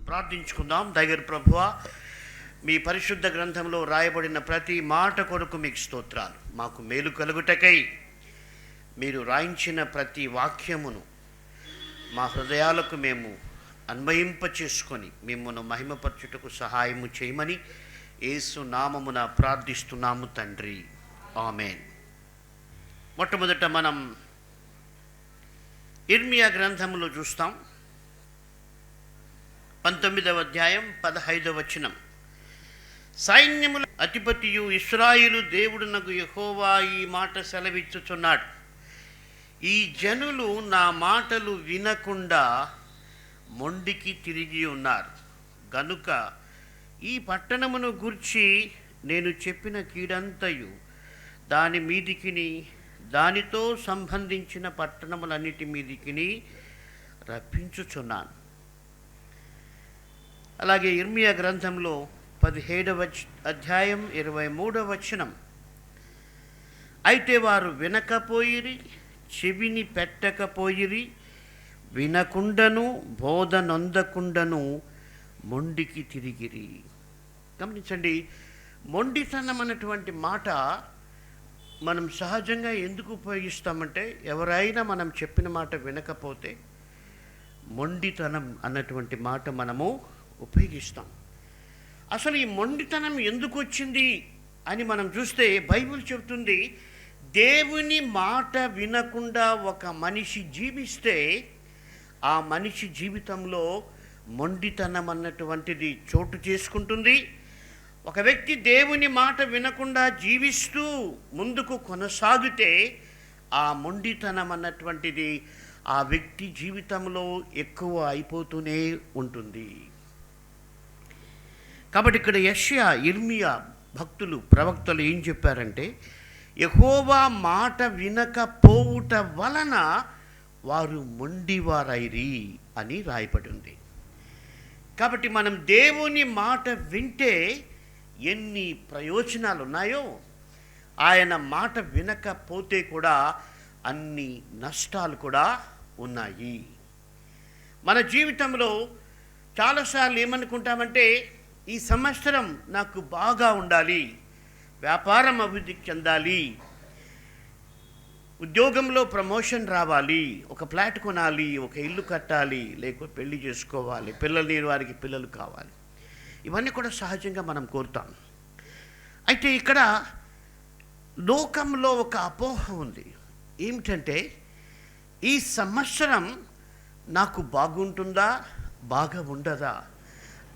ప్రార్థించుకుందాం. దగ్గర ప్రభువా, మీ పరిశుద్ధ గ్రంథంలో రాయబడిన ప్రతి మాట కొరకు మీకు స్తోత్రాలు. మాకు మేలు కలుగుటకై మీరు రాయించిన ప్రతి వాక్యమును మా హృదయాలకు మేము అన్వయింప చేసుకొని మిమ్మల్ని మహిమపరచుటకు సహాయము చేయమని యేసు నామమున ప్రార్థిస్తున్నాము తండ్రి, ఆమేన్. మొట్టమొదట మనం ఇర్మియా గ్రంథంలో చూస్తాం. 19వ అధ్యాయం 15వ వచనం. సైన్యముల అధిపతియు ఇశ్రాయేలు దేవుడునగు యెహోవా ఈ మాట సెలవిచ్చుచున్నాడు, ఈ జనులు నా మాటలు వినకుండా మొండికి తిరిగి ఉన్నారు గనుక ఈ పట్టణమును గూర్చి నేను చెప్పిన కీడంతయు దాని మీదికిని దానితో సంబంధించిన పట్టణములన్నిటి మీదికిని రప్పించుచున్నాను. అలాగే ఇర్మియా గ్రంథంలో 17వ అధ్యాయం 23వ వచనం. అయితే వారు వినకపోయిరి, చెవిని పెట్టకపోయిరి, వినకుండను బోధనొందకుండను మొండికి తిరిగిరి. గమనించండి, మొండితనం అన్నటువంటి మాట మనం సహజంగా ఎందుకు ఉపయోగిస్తామంటే, ఎవరైనా మనం చెప్పిన మాట వినకపోతే మొండితనం అన్నటువంటి మాట మనము ఉపయోగిస్తాం. అసలు ఈ మొండితనం ఎందుకు వచ్చింది అని మనం చూస్తే బైబిల్ చెబుతుంది, దేవుని మాట వినకుండా ఒక మనిషి జీవిస్తే ఆ మనిషి జీవితంలో మొండితనం అన్నటువంటిది చోటు చేసుకుంటుంది. ఒక వ్యక్తి దేవుని మాట వినకుండా జీవిస్తూ ముందుకు కొనసాగితే ఆ మొండితనం అన్నటువంటిది ఆ వ్యక్తి జీవితంలో ఎక్కువ అయిపోతూనే ఉంటుంది. కాబట్టి ఇక్కడ యెషయా, ఇర్మియా భక్తులు, ప్రవక్తలు ఏం చెప్పారంటే, యెహోవా మాట వినకపోవుట వలన వారు మొండివారైరి అని రాయబడి ఉంది. కాబట్టి మనం దేవుని మాట వింటే ఎన్ని ప్రయోజనాలు ఉన్నాయో, ఆయన మాట వినకపోతే కూడా అన్ని నష్టాలు కూడా ఉన్నాయి. మన జీవితంలో చాలాసార్లు ఏమనుకుంటామంటే, ఈ సంవత్సరం నాకు బాగా ఉండాలి, వ్యాపారం అభివృద్ధి చెందాలి, ఉద్యోగంలో ప్రమోషన్ రావాలి, ఒక ఫ్లాట్ కొనాలి, ఒక ఇల్లు కట్టాలి, లేకపోతే పెళ్లి చేసుకోవాలి, పిల్లలు లేని వారికి పిల్లలు కావాలి. ఇవన్నీ కూడా సహజంగా మనం కోరుతాం. అయితే ఇక్కడ లోకంలో ఒక అపోహ ఉంది. ఏమిటంటే, ఈ సంవత్సరం నాకు బాగుంటుందా బాగా ఉండదా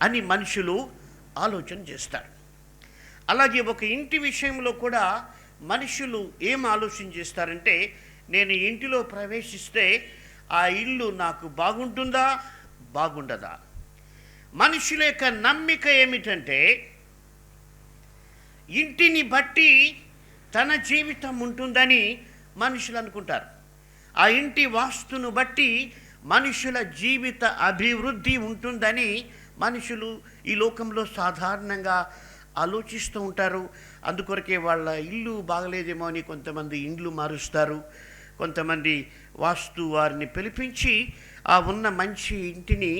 అని మనుషులు ఆలోచన చేస్తారు. అలాగే ఒక ఇంటి విషయంలో కూడా మనుషులు ఏం ఆలోచన చేస్తారంటే, నేను ఇంటిలో ప్రవేశిస్తే ఆ ఇల్లు నాకు బాగుంటుందా బాగుండదా. మనుషుల యొక్క నమ్మిక ఏమిటంటే, ఇంటిని బట్టి తన జీవితం ఉంటుందని మనుషులు అనుకుంటారు. ఆ ఇంటి వాస్తును బట్టి మనుషుల జీవిత అభివృద్ధి ఉంటుందని మనుషులు ఈ లోకంలో సాధారణంగా ఆలోచిస్తూ ఉంటారు. అందుకొరకే వాళ్ళ ఇల్లు బాగలేదేమో అని కొంతమంది ఇండ్లు మారుస్తారు. కొంతమంది వాస్తు వారిని పిలిపించి ఆ ఉన్న మంచి ఇంటిని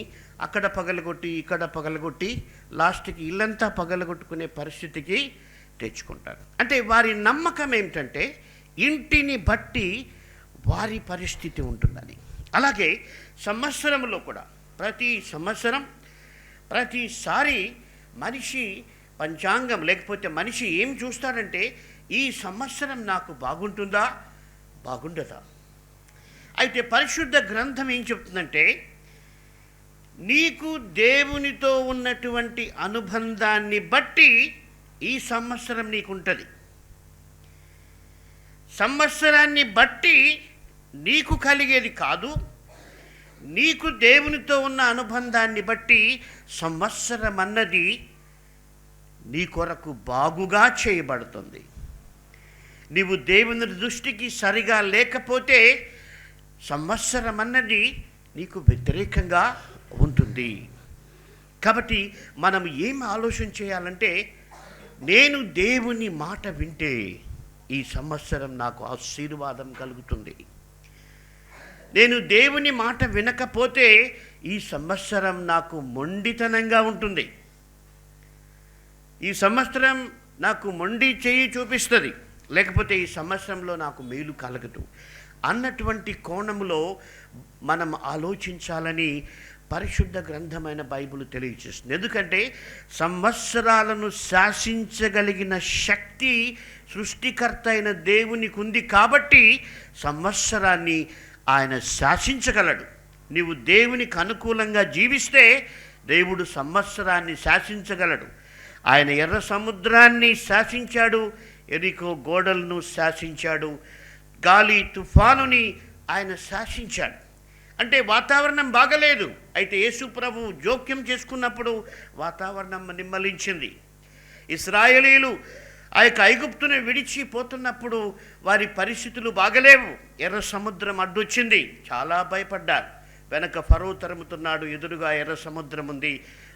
అక్కడ పగలగొట్టి ఇక్కడ పగలగొట్టి లాస్ట్కి ఇల్లంతా పగలగొట్టుకునే పరిస్థితికి తెచ్చుకుంటారు. అంటే వారి నమ్మకం ఏమిటంటే, ఇంటిని బట్టి వారి పరిస్థితి ఉంటుందని. అలాగే సంవత్సరంలో కూడా ప్రతిసారి మనిషి పంచాంగం లేకపోతే మనిషి ఏం చూస్తాడంటే, ఈ సంవత్సరం నాకు బాగుంటుందా బాగుండదా. అయితే పరిశుద్ధ గ్రంథం ఏం చెప్తుందంటే, నీకు దేవునితో ఉన్నటువంటి అనుబంధాన్ని బట్టి ఈ సంవత్సరం నీకుంటుంది. సంవత్సరాన్ని బట్టి నీకు కలిగేది కాదు, నీకు దేవునితో ఉన్న అనుబంధాన్ని బట్టి సంవత్సరం అన్నది నీ కొరకు బాగుగా చేయబడుతుంది. నీవు దేవుని దృష్టికి సరిగా లేకపోతే సంవత్సరం అన్నది నీకు వ్యతిరేకంగా ఉంటుంది. కాబట్టి మనం ఏం ఆలోచన చేయాలంటే, నేను దేవుని మాట వింటే ఈ సంవత్సరం నాకు ఆశీర్వాదం కలుగుతుంది. నేను దేవుని మాట వినకపోతే ఈ సంవత్సరం నాకు మొండితనంగా ఉంటుంది. ఈ సంవత్సరం నాకు మొండి చేయి చూపిస్తుంది, లేకపోతే ఈ సంవత్సరంలో నాకు మేలు కలగదు అన్నటువంటి కోణంలో మనం ఆలోచించాలని పరిశుద్ధ గ్రంథమైన బైబిల్ తెలియజేస్తుంది. ఎందుకంటే సంవత్సరాలను శాసించగలిగిన శక్తి సృష్టికర్త అయిన దేవునికి ఉంది. కాబట్టి సంవత్సరాన్ని ఆయన శాసించగలడు. నీవు దేవునికి అనుకూలంగా జీవిస్తే దేవుడు సంవత్సరాన్ని శాసించగలడు. ఆయన ఎర్ర సముద్రాన్ని శాసించాడు, ఎరికో గోడలను శాసించాడు, గాలి తుఫానుని ఆయన శాసించాడు. అంటే వాతావరణం బాగలేదు, అయితే యేసు ప్రభువు జోక్యం చేసుకున్నప్పుడు వాతావరణం నిమ్మలించింది. ఇశ్రాయేలీయులు ఆ యొక్క ఐగుప్తుని విడిచిపోతున్నప్పుడు వారి పరిస్థితులు బాగలేవు. ఎర్ర సముద్రం అడ్డొచ్చింది, చాలా భయపడ్డారు. వెనక ఫరో తరుముతున్నాడు, ఎదురుగా ఎర్ర సముద్రం ఉంది,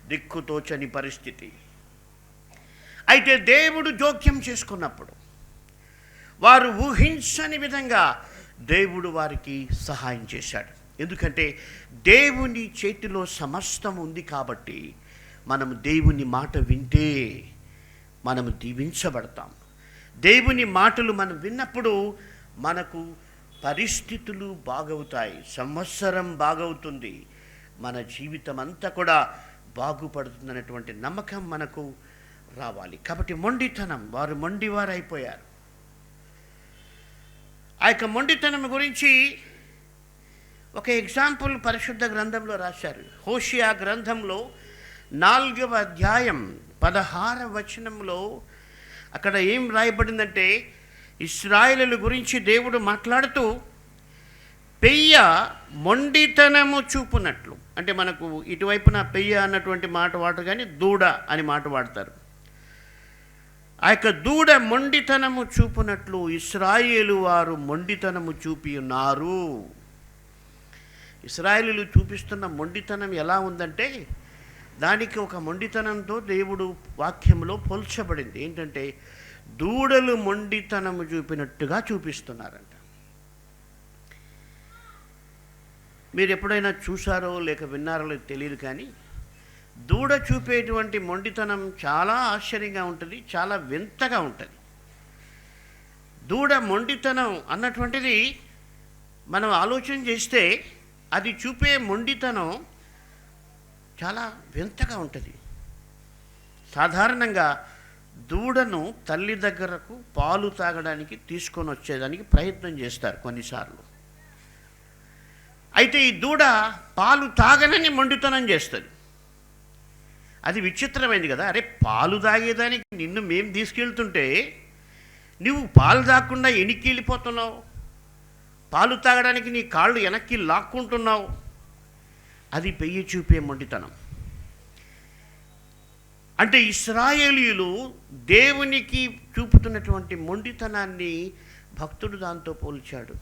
దిక్కుతోచని పరిస్థితి. అయితే దేవుడు జోక్యం చేసుకున్నప్పుడు వారు ఊహించని విధంగా దేవుడు వారికి సహాయం చేశాడు. ఎందుకంటే దేవుని చేతిలో సమస్తం ఉంది. కాబట్టి మనం దేవుని మాట వింటే మనము దీవించబడతాం. దేవుని మాటలు మనం విన్నప్పుడు మనకు పరిస్థితులు బాగవుతాయి, సంవత్సరం బాగవుతుంది, మన జీవితం అంతా కూడా బాగుపడుతుందనేటువంటి నమ్మకం మనకు రావాలి. కాబట్టి మొండితనం, వారు మొండివారు అయిపోయారు. ఆ యొక్క మొండితనం గురించి ఒక ఎగ్జాంపుల్ పరిశుద్ధ గ్రంథంలో రాశారు. హోషియా గ్రంథంలో 4వ అధ్యాయం 16వ వచనంలో అక్కడ ఏం రాయబడిందంటే, ఇశ్రాయేలుల గురించి దేవుడు మాట్లాడుతూ పెయ్య మొండితనము చూపునట్లు, అంటే మనకు ఇటువైపున పెయ్య అన్నటువంటి మాట వాడరు, కానీ దూడ అని మాట వాడతారు. ఆ యొక్క దూడ మొండితనము చూపునట్లు ఇశ్రాయేలు వారు మొండితనము చూపి ఉన్నారు. ఇశ్రాయేలీయులు చూపిస్తున్న మొండితనం ఎలా ఉందంటే, దానికి ఒక మొండితనంతో దేవుడు వాక్యంలో పోల్చబడింది. ఏంటంటే దూడలు మొండితనము చూపినట్టుగా చూపిస్తున్నారంట. మీరు ఎప్పుడైనా చూసారో లేక విన్నారో లేదో తెలియదు, కానీ దూడ చూపేటువంటి మొండితనం చాలా ఆశ్చర్యంగా ఉంటుంది, చాలా వింతగా ఉంటుంది. దూడ మొండితనం అన్నటువంటిది మనం ఆలోచన చేస్తే అది చూపే మొండితనం చాలా వింతగా ఉంటుంది. సాధారణంగా దూడను తల్లి దగ్గరకు పాలు తాగడానికి తీసుకొని వచ్చేదానికి ప్రయత్నం చేస్తారు కొన్నిసార్లు. అయితే ఈ దూడ పాలు తాగనని మొండితనం చేస్తుంది. అది విచిత్రమైంది కదా. అరే, పాలు తాగేదానికి నిన్ను మేము తీసుకెళ్తుంటే నువ్వు పాలు తాగకుండా వెనక్కి వెళ్ళిపోతున్నావు, పాలు తాగడానికి నీ కాళ్ళు వెనక్కి లాక్కుంటున్నావు. అది పెయ్యి చూపే మొండితనం. అంటే ఇశ్రాయేలీయులు దేవునికి చూపుతున్నటువంటి మొండితనాన్ని భక్తుడు దాంతో పోల్చాడు.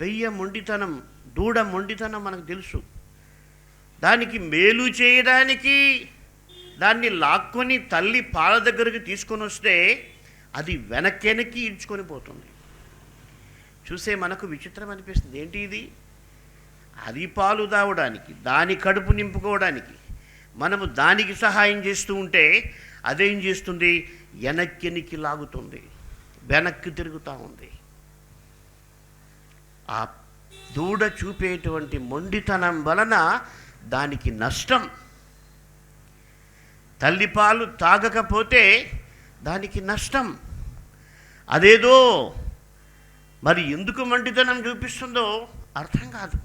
పెయ్య మొండితనం, దూడ మొండితనం మనకు తెలుసు. దానికి మేలు చేయడానికి దాన్ని లాక్కొని తల్లి పాల దగ్గరికి తీసుకొని వస్తే అది వెనక్కి ఈడ్చుకొని పోతుంది. చూసే మనకు విచిత్రం అనిపిస్తుంది. ఏంటి ఇది? అది పాలు తాగడానికి, దాని కడుపు నింపుకోవడానికి మనము దానికి సహాయం చేస్తూ ఉంటే అదేం చేస్తుంది? వెనక్కి లాగుతుంది, వెనక్కి తిరుగుతూ ఉంది. ఆ దూడ చూపేటువంటి మొండితనం వలన దానికి నష్టం. తల్లిపాలు తాగకపోతే దానికి నష్టం. అదేదో మరి ఎందుకు మొండితనం చూపిస్తుందో అర్థం కాదు.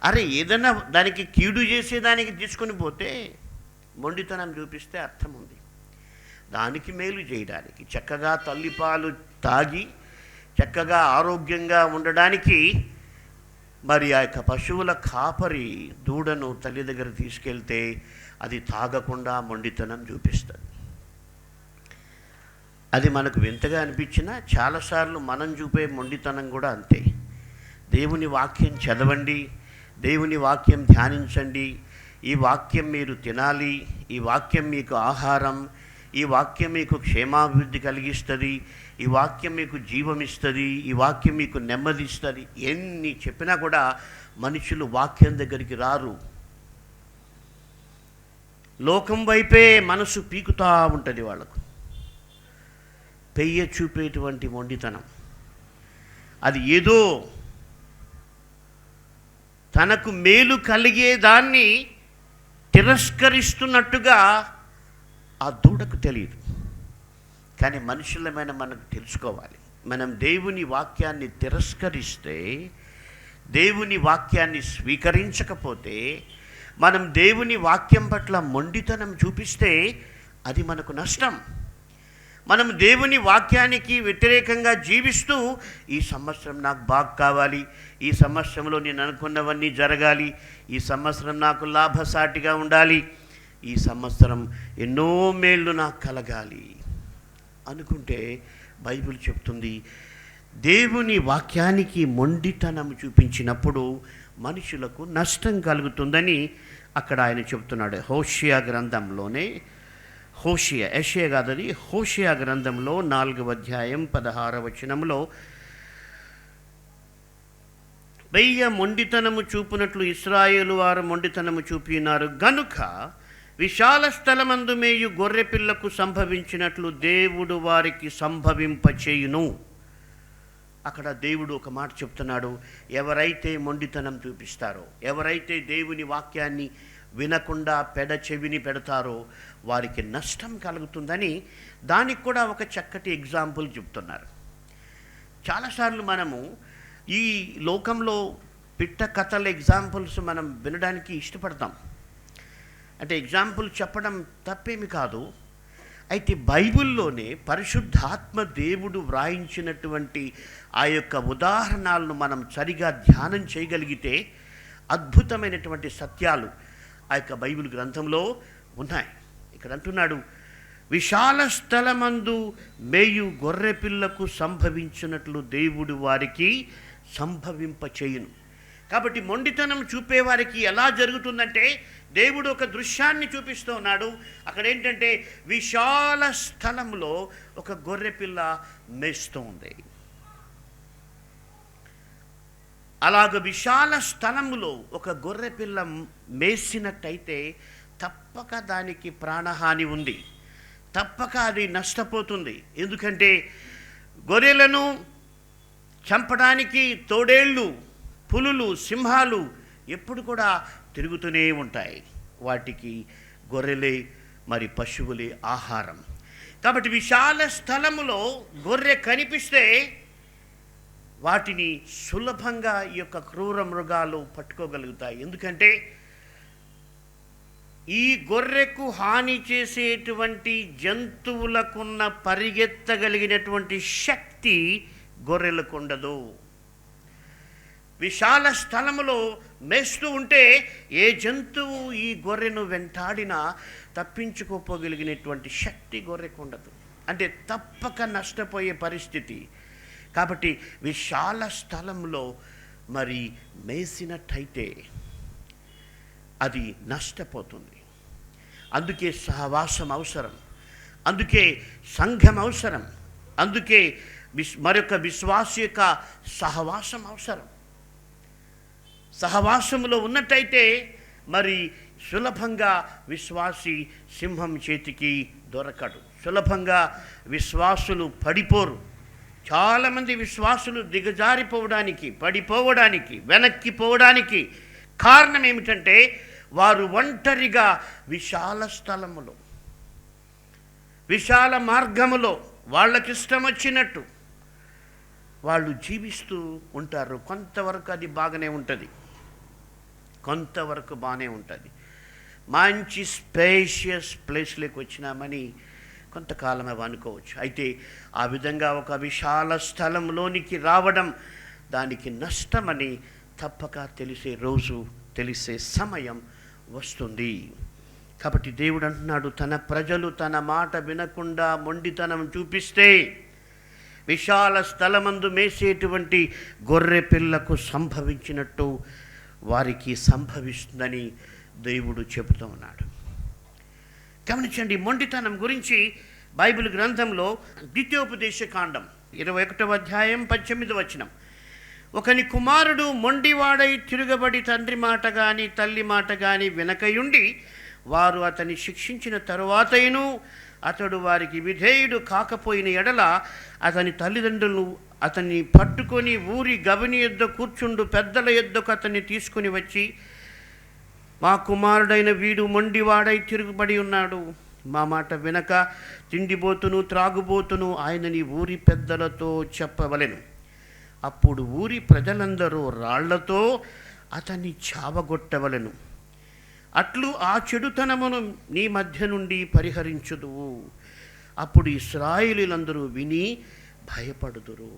అరే, ఏదైనా దానికి కీడు చేసేదానికి తీసుకొని పోతే మొండితనం చూపిస్తే అర్థం ఉంది. దానికి మేలు చేయడానికి, చక్కగా తల్లిపాలు తాగి చక్కగా ఆరోగ్యంగా ఉండడానికి మరి ఆ యొక్క పశువుల కాపరి దూడను తల్లి దగ్గర తీసుకెళ్తే అది తాగకుండా మొండితనం చూపిస్తుంది. అది మనకు వింతగా అనిపించినా చాలాసార్లు మనం చూపే మొండితనం కూడా అంతే. దేవుని వాక్యం చదవండి, దేవుని వాక్యం ధ్యానించండి, ఈ వాక్యం మీరు తినాలి, ఈ వాక్యం మీకు ఆహారం, ఈ వాక్యం మీకు క్షేమాభివృద్ధి కలిగిస్తుంది, ఈ వాక్యం మీకు జీవం ఇస్తుంది, ఈ వాక్యం మీకు నెమ్మది ఇస్తుంది, ఎన్ని చెప్పినా కూడా మనుషులు వాక్యం దగ్గరికి రారు. లోకం వైపే మనసు పీకుతూ ఉంటుంది వాళ్ళకు. పెయ్య చూపేటువంటి మొండితనం, అది ఏదో తనకు మేలు కలిగేదాన్ని తిరస్కరిస్తున్నట్టుగా ఆ దూడకు తెలియదు. కానీ మనుషులమైన మనకు తెలుసుకోవాలి, మనం దేవుని వాక్యాన్ని తిరస్కరిస్తే, దేవుని వాక్యాన్ని స్వీకరించకపోతే, మనం దేవుని వాక్యం పట్ల మొండితనం చూపిస్తే అది మనకు నష్టం. మనం దేవుని వాక్యానికి వ్యతిరేకంగా జీవిస్తూ ఈ సంవత్సరం నాకు బాగా కావాలి, ఈ సంవత్సరంలో నేను అనుకున్నవన్నీ జరగాలి, ఈ సంవత్సరం నాకు లాభసాటిగా ఉండాలి, ఈ సంవత్సరం ఎన్నో మేళ్ళు నాకు కలగాలి అనుకుంటే బైబిల్ చెప్తుంది, దేవుని వాక్యానికి మొండితనం చూపించినప్పుడు మనుషులకు నష్టం కలుగుతుందని అక్కడ ఆయన చెప్తున్నాడు. హోషియా గ్రంథంలోనే, యెషయా కాదది, హోషియా గ్రంథంలో 4వ అధ్యాయం 16వ వచనంలో, పెయ్య మొండితనము చూపునట్లు ఇశ్రాయేలు వారు మొండితనము చూపినారు గనుక విశాల స్థలమందు మేయు గొర్రె పిల్లకు సంభవించినట్లు దేవుడు వారికి సంభవింపచేయును. అక్కడ దేవుడు ఒక మాట చెప్తున్నాడు, ఎవరైతే మొండితనం చూపిస్తారో, ఎవరైతే దేవుని వాక్యాన్ని వినకుండా పెడ చెవిని పెడతారో వారికి నష్టం కలుగుతుందని దానికి కూడా ఒక చక్కటి ఎగ్జాంపుల్ చెప్తున్నారు. చాలాసార్లు మనము ఈ లోకంలో పిట్ట కథల ఎగ్జాంపుల్స్ మనం వినడానికి ఇష్టపడతాం. అంటే ఎగ్జాంపుల్ చెప్పడం తప్పేమి కాదు. అయితే బైబిల్లోనే పరిశుద్ధాత్మ దేవుడు వ్రాయించినటువంటి ఆ యొక్క ఉదాహరణలను మనం సరిగా ధ్యానం చేయగలిగితే అద్భుతమైనటువంటి సత్యాలు ఆ యొక్క బైబిల్ గ్రంథంలో ఉన్నాయి. ఇక్కడ అంటున్నాడు, విశాల స్థలమందు మేయు గొర్రె పిల్లకు సంభవించినట్లు దేవుడు వారికి సంభవింపచేయును. కాబట్టి మొండితనం చూపేవారికి ఎలా జరుగుతుందంటే దేవుడు ఒక దృశ్యాన్ని చూపిస్తూ ఉన్నాడు. అక్కడ ఏంటంటే విశాల స్థలంలో ఒక గొర్రె పిల్ల మేస్తూ ఉంది. అలాగ విశాల స్థలములో ఒక గొర్రె పిల్ల మేసినట్టయితే తప్పక దానికి ప్రాణహాని ఉంది, తప్పక అది నష్టపోతుంది. ఎందుకంటే గొర్రెలను చంపడానికి తోడేళ్ళు, పులులు, సింహాలు ఎప్పుడు కూడా తిరుగుతూనే ఉంటాయి. వాటికి గొర్రెలే మరి పశువులే ఆహారం. కాబట్టి విశాల స్థలములో గొర్రె కనిపిస్తే వాటిని సులభంగా ఈ యొక్క క్రూర మృగాలు పట్టుకోగలుగుతాయి. ఎందుకంటే ఈ గొర్రెకు హాని చేసేటువంటి జంతువులకున్న పరిగెత్తగలిగినటువంటి శక్తి గొర్రెలకు ఉండదు. విశాల స్థలములో మేస్తూ ఉంటే ఏ జంతువు ఈ గొర్రెను వెంటాడినా తప్పించుకోపోగలిగినటువంటి శక్తి గొర్రెకు ఉండదు. అంటే తప్పక నష్టపోయే పరిస్థితి. కాబట్టి విశాల స్థలంలో మరి మేసినట్టయితే అది నష్టపోతుంది. అందుకే సహవాసం అవసరం, అందుకే సంఘం అవసరం, అందుకే మరొక విశ్వాస యొక్క సహవాసం అవసరం. సహవాసములో ఉన్నట్టయితే మరి సులభంగా విశ్వాసి సింహం చేతికి దొరకడు, సులభంగా విశ్వాసులు పడిపోరు. చాలామంది విశ్వాసులు దిగజారిపోవడానికి, పడిపోవడానికి, వెనక్కిపోవడానికి కారణం ఏమిటంటే వారు ఒంటరిగా విశాల స్థలములో, విశాల మార్గములో వాళ్ళకిష్టం వచ్చినట్టు వాళ్ళు జీవిస్తూ ఉంటారు. కొంతవరకు అది బాగానే ఉంటుంది, కొంతవరకు బాగానే ఉంటుంది. మంచి స్పేషియస్ ప్లేస్లోకి వచ్చినామని కొంతకాలం అవి అనుకోవచ్చు. అయితే ఆ విధంగా ఒక విశాల స్థలంలోనికి రావడం దానికి నష్టమని తప్పక తెలిసే రోజు, తెలిసే సమయం వస్తుంది. కాబట్టి దేవుడు అంటున్నాడు, తన ప్రజలు తన మాట వినకుండా మొండితనం చూపిస్తే విశాల స్థలమందు మేసేటువంటి గొర్రె పిల్లకు సంభవించినట్టు వారికి సంభవిస్తుందని దేవుడు చెబుతూ ఉన్నాడు. గమనించండి, మొండితనం గురించి బైబిల్ గ్రంథంలో ద్వితీయోపదేశ కాండం 21వ అధ్యాయం 18వ వచనం, ఒకని కుమారుడు మొండివాడై తిరుగబడి తండ్రి మాట గాని తల్లి మాట గాని వినకయుండి వారు అతన్ని శిక్షించిన తరువాతైను అతడు వారికి విధేయుడు కాకపోయిన ఎడల అతని తల్లిదండ్రులు అతన్ని పట్టుకొని ఊరి గవిని యొద్ద కూర్చుండు పెద్దల యొద్దకు అతన్ని తీసుకుని వచ్చి, మా కుమారుడైన వీడు మొండివాడై తిరుగుబడి ఉన్నాడు, మా మాట వినక తిండిబోతును త్రాగుబోతును ఆయనని ఊరి పెద్దలతో చెప్పవలెను. అప్పుడు ఊరి ప్రజలందరూ రాళ్లతో అతన్ని చావగొట్టవలెను. అట్లు ఆ చెడుతనమును నీ మధ్య నుండి పరిహరించుదువు. అప్పుడు ఇశ్రాయేలీయులందరూ విని భయపడుదురు.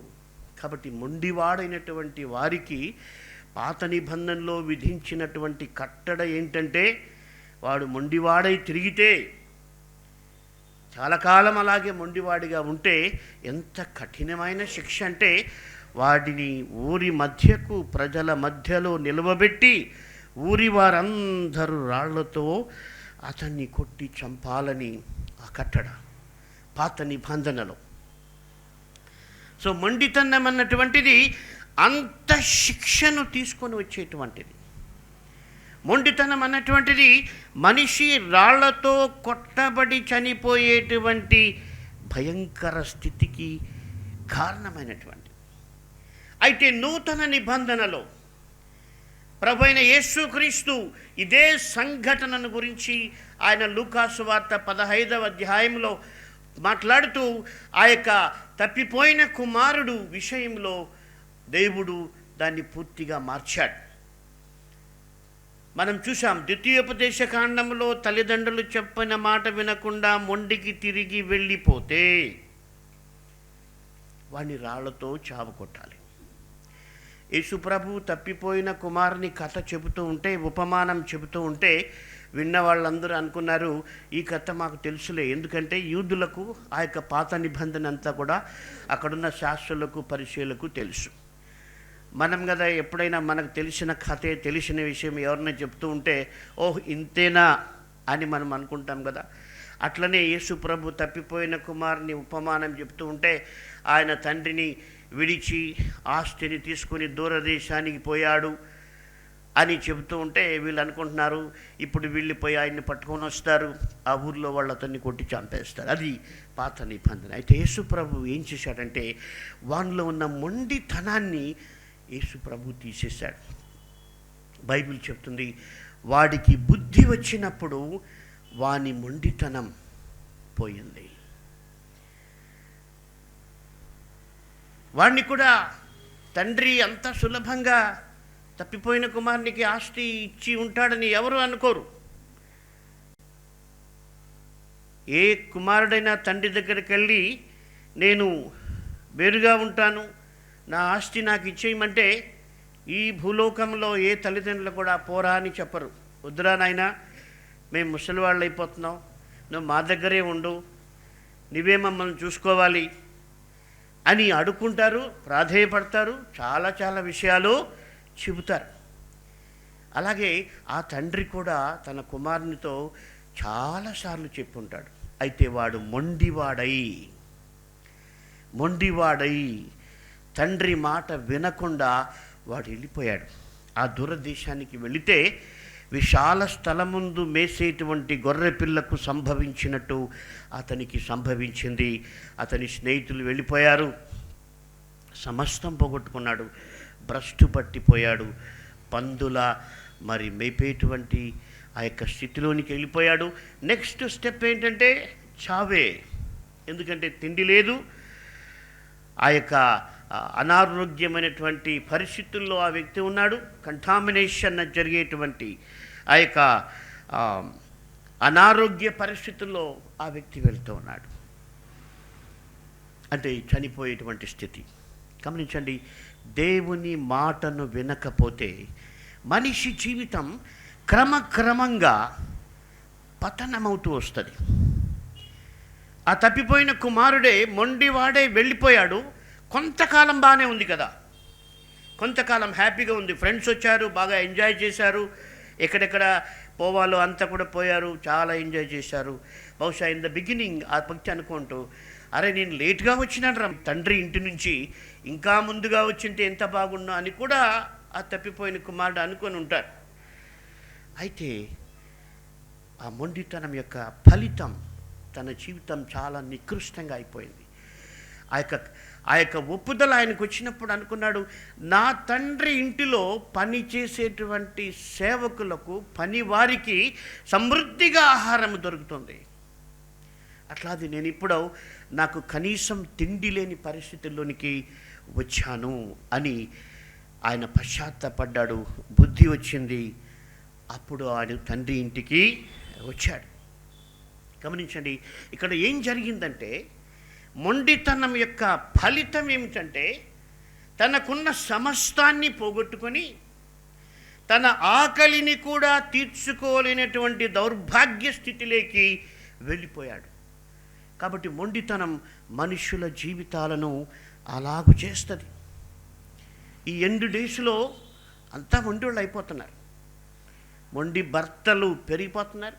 కాబట్టి మొండివాడైనటువంటి వారికి పాత నిబంధనలో విధించినటువంటి కట్టడ ఏంటంటే, వాడు మొండివాడై తిరిగితే, చాలా కాలం అలాగే మొండివాడిగా ఉంటే ఎంత కఠినమైన శిక్ష అంటే, వాడిని ఊరి మధ్యకు ప్రజల మధ్యలో నిలవబెట్టి ఊరి వారందరూ రాళ్లతో అతన్ని కొట్టి చంపాలని ఆ కట్టడ పాత నిబంధనలో. సో మొండితనం అన్నటువంటిది అంత శిక్షను తీసుకొని వచ్చేటువంటిది. మొండితనం అన్నటువంటిది మనిషి రాళ్లతో కొట్టబడి చనిపోయేటువంటి భయంకర స్థితికి కారణమైనటువంటి. అయితే నూతన నిబంధనలో ప్రభువైన యేసుక్రీస్తు ఇదే సంఘటనను గురించి ఆయన లూకాసు వార్త 15వ అధ్యాయంలో మాట్లాడుతూ ఆ యొక్క తప్పిపోయిన కుమారుడు విషయంలో దేవుడు దాన్ని పూర్తిగా మార్చాడు. మనం చూసాం, ద్వితీయోపదేశ కాండంలో తల్లిదండ్రులు చెప్పిన మాట వినకుండా మొండికి తిరిగి వెళ్ళిపోతే వాడిని రాళ్లతో చావు కొట్టాలి. యేసుప్రభు తప్పిపోయిన కుమారుని కథ చెబుతూ ఉంటే, ఉపమానం చెబుతూ ఉంటే విన్న వాళ్ళందరూ అనుకున్నారు, ఈ కథ మాకు తెలుసులే. ఎందుకంటే యూదులకు ఆ యొక్క పాత నిబంధన అంతా కూడా అక్కడున్న శాస్త్రులకు పరిచయులకు తెలుసు. మనం కదా ఎప్పుడైనా మనకు తెలిసిన కథే, తెలిసిన విషయం ఎవరైనా చెప్తూ ఉంటే ఓహ్ ఇంతేనా అని మనం అనుకుంటాం కదా. అట్లనే యేసుప్రభు తప్పిపోయిన కుమారుని ఉపమానం చెప్తూ ఉంటే, ఆయన తండ్రిని విడిచి ఆస్తిని తీసుకుని దూరదేశానికి పోయాడు అని చెబుతూ ఉంటే వీళ్ళు అనుకుంటున్నారు, ఇప్పుడు వెళ్ళిపోయి ఆయన్ని పట్టుకొని వస్తారు, ఆ ఊర్లో వాళ్ళు అతన్ని కొట్టి చంపేస్తారు. అది పాత నిబంధన. అయితే యేసుప్రభు ఏం చేశాడంటే, వానిలో ఉన్న మొండితనాన్ని యేసుప్రభు తీసేశాడు. బైబిల్ చెప్తుంది, వాడికి బుద్ధి వచ్చినప్పుడు వాని మొండితనం పోయింది. వాడిని కూడా తండ్రి అంత సులభంగా తప్పిపోయిన కుమారునికి ఆస్తి ఇచ్చి ఉంటాడని ఎవరు అనుకోరు. ఏ కుమారుడైనా తండ్రి దగ్గరికి వెళ్ళి నేను వేరుగా ఉంటాను, నా ఆస్తి నాకు ఇచ్చేయమంటే ఈ భూలోకంలో ఏ తల్లిదండ్రులు కూడా పోరా అని చెప్పరు. వద్దురా నాయనా, మేము ముసలివాళ్ళు అయిపోతున్నాం, నువ్వు మా దగ్గరే ఉండు, నువ్వే మమ్మల్ని చూసుకోవాలి అని అడుక్కుంటారు, ప్రాధేయపడతారు, చాలా చాలా విషయాలు చెబుతారు. అలాగే ఆ తండ్రి కూడా తన కుమారునితో చాలాసార్లు చెప్పుంటాడు. అయితే వాడు మొండివాడై తండ్రి మాట వినకుండా వాడు వెళ్ళిపోయాడు. ఆ దూరదేశానికి వెళితే విశాల స్థలముందు మేసేటువంటి గొర్రె పిల్లకు సంభవించినట్టు అతనికి సంభవించింది. అతని స్నేహితులు వెళ్ళిపోయారు, సమస్తం పోగొట్టుకున్నాడు, భ్రష్టు పట్టిపోయాడు, పందుల మరి మేపేటువంటి ఆ యొక్క స్థితిలోనికి వెళ్ళిపోయాడు. నెక్స్ట్ స్టెప్ ఏంటంటే చావే. ఎందుకంటే తిండి లేదు, ఆ యొక్క అనారోగ్యమైనటువంటి పరిస్థితుల్లో ఆ వ్యక్తి ఉన్నాడు. కంటామినేషన్ జరిగేటువంటి ఆ యొక్క అనారోగ్య పరిస్థితుల్లో ఆ వ్యక్తి వెళ్తూ ఉన్నాడు. అంటే చనిపోయేటువంటి స్థితి. గమనించండి, దేవుని మాటను వినకపోతే మనిషి జీవితం క్రమక్రమంగా పతనమవుతూ వస్తుంది. ఆ తప్పిపోయిన కుమారుడే మొండివాడే వెళ్ళిపోయాడు. కొంతకాలం బాగానే ఉంది కదా, కొంతకాలం హ్యాపీగా ఉంది, ఫ్రెండ్స్ వచ్చారు, బాగా ఎంజాయ్ చేశారు, ఎక్కడెక్కడ గోవాలో అంతా కూడా పోయారు, చాలా ఎంజాయ్ చేశారు. బహుశా ఇన్ ద బిగినింగ్ ఆ వ్యక్తి అనుకుంటూ, అరే నేను లేట్గా వచ్చినాను రా తండ్రి ఇంటి నుంచి, ఇంకా ముందుగా వచ్చింటే ఎంత బాగున్నా అని కూడా ఆ తప్పిపోయిన కుమారుడు అనుకొని ఉంటారు. అయితే ఆ మొండితనం యొక్క ఫలితం తన జీవితం చాలా నికృష్టంగా అయిపోయింది. ఆ యొక్క ఒప్పుదల ఆయనకు వచ్చినప్పుడు అనుకున్నాడు, నా తండ్రి ఇంటిలో పని చేసేటువంటి సేవకులకు, పని వారికి సమృద్ధిగా ఆహారం దొరుకుతుంది, అట్లాది నేను ఇప్పుడు నాకు కనీసం తిండి లేని పరిస్థితుల్లోనికి వచ్చాను అని ఆయన పశ్చాత్తాపడ్డాడు. బుద్ధి వచ్చింది. అప్పుడు ఆయన తండ్రి ఇంటికి వచ్చాడు. గమనించండి, ఇక్కడ ఏం జరిగిందంటే మొండితనం యొక్క ఫలితం ఏమిటంటే తనకున్న సమస్తాన్ని పోగొట్టుకొని తన ఆకలిని కూడా తీర్చుకోలేనటువంటి దౌర్భాగ్య స్థితిలోకి వెళ్ళిపోయాడు. కాబట్టి మొండితనం మనుషుల జీవితాలను అలాగు చేస్తుంది. ఈ ఎండ్ డేస్లో అంతా మొండోళ్ళు అయిపోతున్నారు. మొండి భర్తలు పెరిగిపోతున్నారు,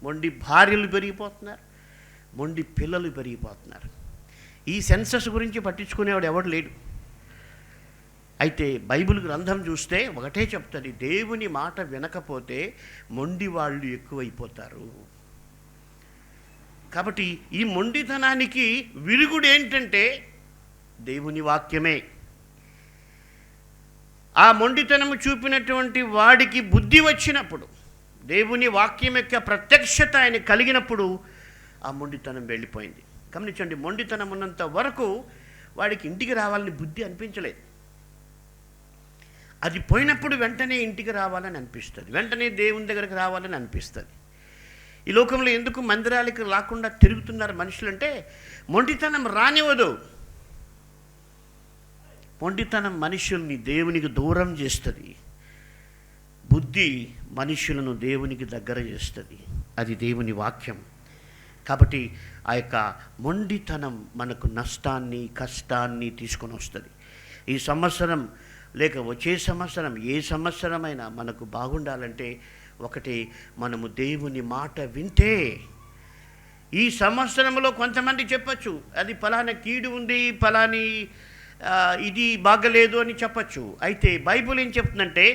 మొండి భార్యలు పెరిగిపోతున్నారు, మొండి పిల్లలు పెరిగిపోతున్నారు. ఈ సెన్సస్ గురించి పట్టించుకునేవాడు ఎవడు లేడు. అయితే బైబిల్ గ్రంథం చూస్తే ఒకటే చెప్తుంది, దేవుని మాట వినకపోతే మొండి వాళ్ళు ఎక్కువైపోతారు. కాబట్టి ఈ మొండితనానికి విరుగుడు ఏంటంటే దేవుని వాక్యమే. ఆ మొండితనము చూపినటువంటి వాడికి బుద్ధి వచ్చినప్పుడు, దేవుని వాక్యం యొక్క ప్రత్యక్షత ఆయన కలిగినప్పుడు ఆ మొండితనం వెళ్ళిపోయింది. గమనించండి, మొండితనం ఉన్నంత వరకు వాడికి ఇంటికి రావాలని బుద్ధి అనిపించలేదు. అది పోయినప్పుడు వెంటనే ఇంటికి రావాలని అనిపిస్తుంది, వెంటనే దేవుని దగ్గరికి రావాలని అనిపిస్తుంది. ఈ లోకంలో ఎందుకు మందిరాలకు రాకుండా తిరుగుతున్నారు మనుషులంటే మొండితనం రానివ్వదు. మొండితనం మనుషుల్ని దేవునికి దూరం చేస్తుంది, బుద్ధి మనుషులను దేవునికి దగ్గర చేస్తుంది. అది దేవుని వాక్యం. కాబట్టి ఆ యొక్క మొండితనం మనకు నష్టాన్ని, కష్టాన్ని తీసుకొని వస్తుంది. ఈ సంవత్సరం లేక వచ్చే సంవత్సరం, ఏ సంవత్సరమైనా మనకు బాగుండాలంటే ఒకటి, మనము దేవుని మాట వింటే. ఈ సంవత్సరంలో కొంతమంది చెప్పచ్చు, అది ఫలానా కీడు ఉంది, ఫలాని ఇది బాగలేదు అని చెప్పచ్చు. అయితే బైబిల్ ఏం చెప్తుందంటే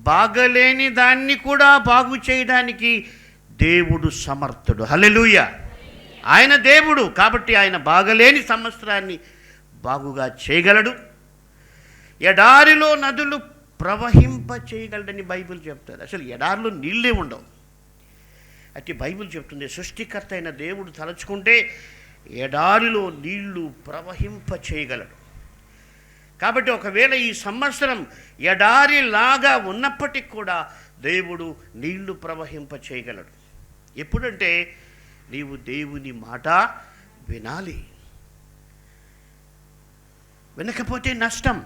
బాగలేని దాన్ని కూడా బాగు చేయడానికి దేవుడు సమర్థుడు. హల్లెలూయా! ఆయన దేవుడు కాబట్టి ఆయన బాగలేని సంవత్సరాన్ని బాగుగా చేయగలడు. ఎడారిలో నదులు ప్రవహింప చేయగలడని బైబిల్ చెప్తుంది. అసలు ఎడారిలో నీళ్ళే ఉండవు. అయితే బైబిల్ చెప్తుంది, సృష్టికర్త అయిన దేవుడు తలుచుకుంటే ఎడారిలో నీళ్లు ప్రవహింప చేయగలడు. కాబట్టి ఒకవేళ ఈ సంవత్సరం ఎడారిలాగా ఉన్నప్పటికీ కూడా దేవుడు నీళ్లు ప్రవహింప చేయగలడు. ఎప్పుడంటే నీవు దేవుని మాట వినాలి. వినకపోతే నష్టం.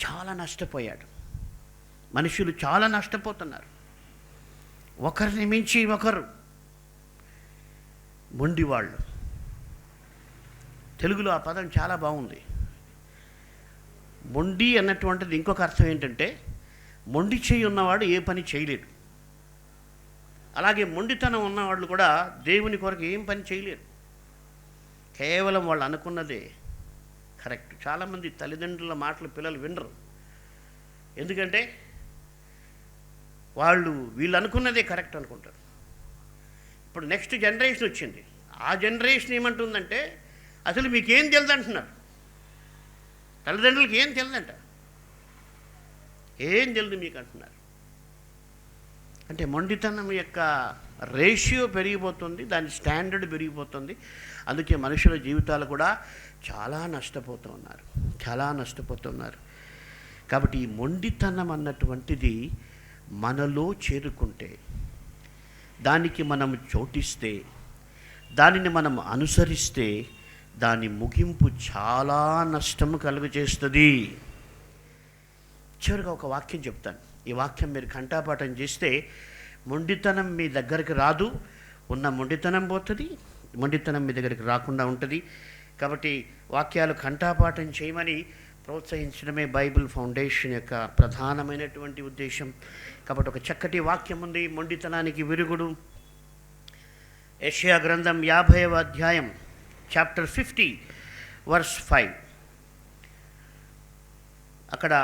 చాలా నష్టపోయాడు. మనుషులు చాలా నష్టపోతున్నారు. ఒకరిని మించి ఒకరు మొండివాళ్ళు. తెలుగులో ఆ పదం చాలా బాగుంది. మొండి అన్నటువంటిది ఇంకొక అర్థం ఏంటంటే మొండి చేయి ఉన్నవాడు ఏ పని చేయలేడు. అలాగే మొండితనం ఉన్నవాళ్ళు కూడా దేవుని కొరకు ఏం పని చేయలేరు. కేవలం వాళ్ళు అనుకున్నదే కరెక్ట్. చాలామంది తల్లిదండ్రుల మాటలు పిల్లలు వినరు. ఎందుకంటే వీళ్ళు అనుకున్నదే కరెక్ట్ అనుకుంటారు. ఇప్పుడు నెక్స్ట్ జనరేషన్ వచ్చింది. ఆ జనరేషన్ ఏమంటుందంటే అసలు మీకేం తెలియదు అంటున్నారు. తల్లిదండ్రులకి ఏం తెలియదంట, ఏం తెలియదు మీకు అంటున్నారు. అంటే మొండితనం యొక్క రేషియో పెరిగిపోతుంది, దాని స్టాండర్డ్ పెరిగిపోతుంది. అందుకే మనుషుల జీవితాలు కూడా చాలా నష్టపోతున్నారు. కాబట్టి ఈ మొండితనం అన్నటువంటిది మనలో చేరుకుంటే, దానికి మనం చోటిస్తే, దానిని మనం అనుసరిస్తే దాని ముగింపు చాలా నష్టము కలుగజేస్తుంది. చివరిగా ఒక వాక్యం చెప్తాను. ఈ వాక్యం మీరు కంఠాపాఠం చేస్తే మొండితనం మీ దగ్గరికి రాదు, ఉన్న మొండితనం పోతుంది, మొండితనం మీ దగ్గరికి రాకుండా ఉంటుంది. కాబట్టి వాక్యాలు కంఠాపాఠం చేయమని ప్రోత్సహించడమే బైబిల్ ఫౌండేషన్ యొక్క ప్రధానమైనటువంటి ఉద్దేశం. కాబట్టి ఒక చక్కటి వాక్యం ఉంది, మొండితనానికి విరుగుడు. యెషయా గ్రంథం 50వ అధ్యాయం చాప్టర్ 50 వర్స్ 5. అక్కడ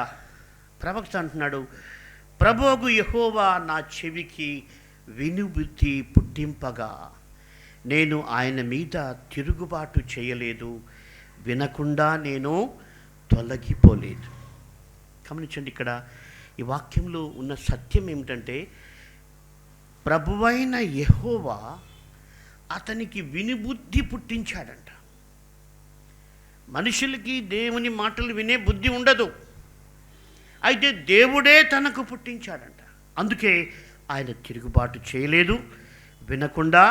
ప్రవక్త అంటున్నాడు, ప్రభువు యెహోవా నా చెవికి వినుబుద్ధి పుట్టింపగా నేను ఆయన మీద తిరుగుబాటు చేయలేదు, వినకుండా నేను తొలగిపోలేదు. గమనించండి, ఇక్కడ ఈ వాక్యంలో ఉన్న సత్యం ఏమిటంటే, ప్రభువైన యెహోవా అతనికి వినుబుద్ధి పుట్టించాడంట. మనుషులకి దేవుని మాటలు వినే బుద్ధి ఉండదు, అయితే దేవుడే తనకు పుట్టించాడంట. అందుకే ఆయన తిరుగుబాటు చేయలేదు, వినకుండా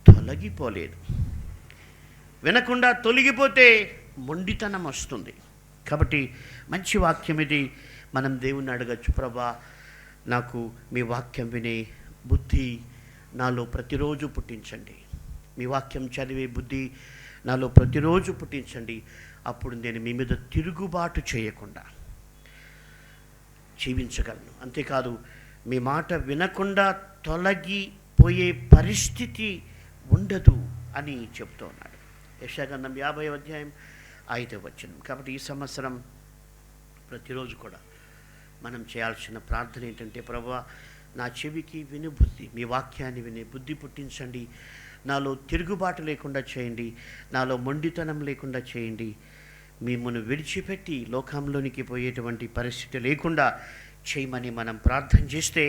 తొలగిపోలేదు. వినకుండా తొలగిపోతే మొండితనం వస్తుంది. కాబట్టి మంచి వాక్యం ఇది. మనం దేవుణ్ణి అడగచ్చు, ప్రభా నాకు మీ వాక్యం వినే బుద్ధి నాలో ప్రతిరోజు పుట్టించండి, మీ వాక్యం చదివే బుద్ధి నాలో ప్రతిరోజు పుట్టించండి. అప్పుడు నేను మీ మీద తిరుగుబాటు చేయకుండా జీవించగలను. అంతేకాదు, మీ మాట వినకుండా తొలగిపోయే పరిస్థితి ఉండదు అని చెప్తూ ఉన్నాడు. యెషయా గ్రంథం 50వ అధ్యాయం 5వ వచనం. కాబట్టి ఈ సంవత్సరం ప్రతిరోజు కూడా మనం చేయాల్సిన ప్రార్థన ఏంటంటే, ప్రభువా నా చెవికి వినుబుద్ధి, మీ వాక్యాన్ని వినే బుద్ధి పుట్టించండి, నాలో తిరుగుబాటు లేకుండా చేయండి, నాలో మొండితనం లేకుండా చేయండి, మిమ్మల్ని విడిచిపెట్టి లోకంలోనికి పోయేటువంటి పరిస్థితి లేకుండా చేయమని మనం ప్రార్థన చేస్తే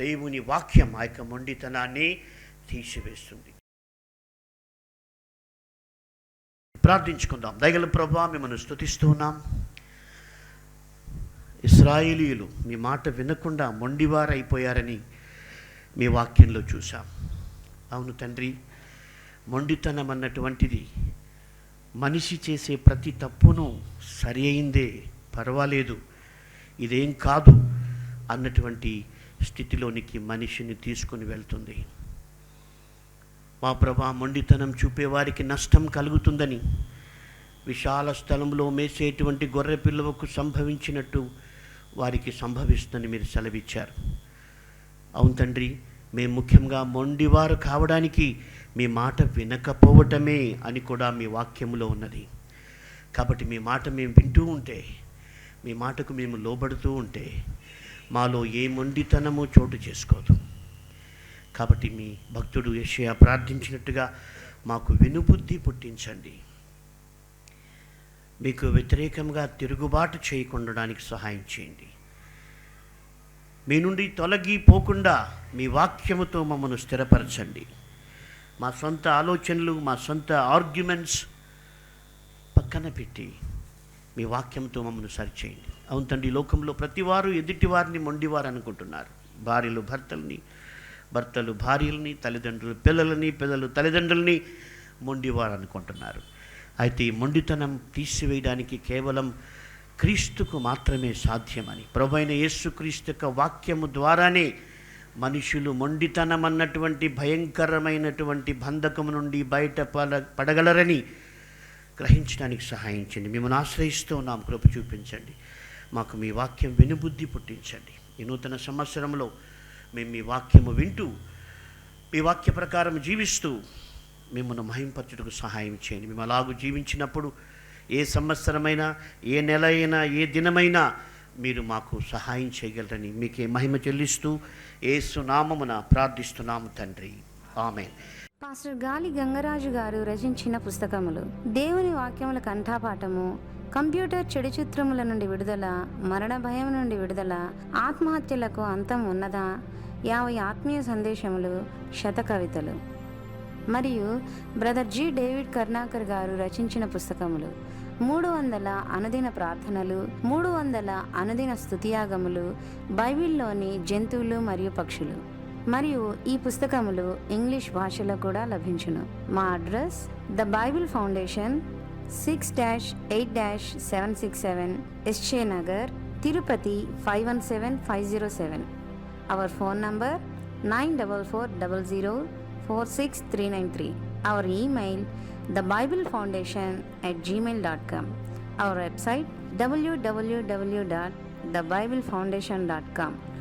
దేవుని వాక్యం ఆ యొక్క మొండితనాన్ని తీసివేస్తుంది. ప్రార్థించుకుందాం. దయగల ప్రభువా, మిమ్మల్ని స్తుతిస్తూ ఉన్నాం. ఇశ్రాయేలీయులు మీ మాట వినకుండా మొండివారైపోయారని మీ వాక్యంలో చూసాం. అవును తండ్రి, మొండితనం అన్నటువంటిది మనిషి చేసే ప్రతి తప్పును సరి అయిందే, పర్వాలేదు, ఇదేం కాదు అన్నటువంటి స్థితిలోనికి మనిషిని తీసుకుని వెళ్తుంది. మా ప్రభా, మొండితనం చూపేవారికి నష్టం కలుగుతుందని, విశాల స్థలంలో మేసేటువంటి గొర్రె పిల్లవకు సంభవించినట్టు వారికి సంభవిస్తుందని మీరు సెలవిచ్చారు. అవును తండ్రి, మేము ముఖ్యంగా మొండివారు కావడానికి మీ మాట వినకపోవటమే అని కూడా మీ వాక్యంలో ఉన్నది. కాబట్టి మీ మాట మేము వింటూ ఉంటే, మీ మాటకు మేము లోబడుతూ ఉంటే మాలో ఏ మొండితనము చోటు చేసుకోదు. కాబట్టి మీ భక్తుడు యెషయా ప్రార్థించినట్టుగా మాకు వినుబుద్ధి పుట్టించండి, మీకు వ్యతిరేకంగా తిరుగుబాటు చేయకుండడానికి సహాయం చేయండి. మీ నుండి తొలగిపోకుండా మీ వాక్యముతో మమ్మల్ని స్థిరపరచండి. మా సొంత ఆలోచనలు, మా సొంత ఆర్గ్యుమెంట్స్ పక్కన పెట్టి మీ వాక్యంతో మమ్మల్ని సరిచేయండి. అవును తండ్రి, లోకంలో ప్రతివారు ఎదుటివారిని మొండివారు అనుకుంటున్నారు. భార్యలు భర్తల్ని, భర్తలు భార్యలని, తల్లిదండ్రులు పిల్లలని, పిల్లలు తల్లిదండ్రులని మొండివారు అనుకుంటున్నారు. అయితే ఈ మొండితనం తీసివేయడానికి కేవలం క్రీస్తుకు మాత్రమే సాధ్యమని, ప్రభువైన యేసుక్రీస్తు యొక్క వాక్యము ద్వారానే మనుషులు మొండితనం అన్నటువంటి భయంకరమైనటువంటి బంధకము నుండి బయట పడగలరని గ్రహించడానికి సహాయం చేయండి. మిమ్మల్ని ఆశ్రయిస్తూ ఉన్నాం, కృప చూపించండి. మాకు మీ వాక్యం వినుబుద్ధి పుట్టించండి. ఈ నూతన సంవత్సరంలో మేము మీ వాక్యము వింటూ, మీ వాక్య ప్రకారం జీవిస్తూ మిమ్మల్ని మహింపరచుటకు సహాయం చేయండి. మేము అలాగూ జీవించినప్పుడు ఏ సంవత్సరమైనా, ఏ నెల అయినా, ఏ దినమైనా మీరు మాకు సహాయం చేయగలరని మీకే మహిమ చెల్లిస్తూ యేసు నామమున ప్రార్థిస్తున్నాము తండ్రి, ఆమేన్. పాస్టర్ గాలి గంగరాజు గారు రచించిన పుస్తకములు: దేవుని వాక్యముల కంఠాపాఠము, కంప్యూటర్ చెడు చిత్రముల నుండి విడుదల, మరణ భయం నుండి విడుదల, ఆత్మహత్యలకు అంతం ఉన్నదా, 50 ఆత్మీయ సందేశములు, శతకవితలు. మరియు బ్రదర్ జి. డేవిడ్ కర్ణాకర్ గారు రచించిన పుస్తకములు: 300 అనుదిన ప్రార్థనలు, 300 అనుదిన స్తుతియాగములు, బైబిల్లోని జంతువులు మరియు పక్షులు. మరియు ఈ పుస్తకములు ఇంగ్లీష్ భాషలో కూడా లభించును. మా address: the Bible Foundation, 6-8-767 SJ Nagar, Tirupati 517507. Our phone number 9440046393. Our email: thebiblefoundation@gmail.com. Our website: www.thebiblefoundation.com.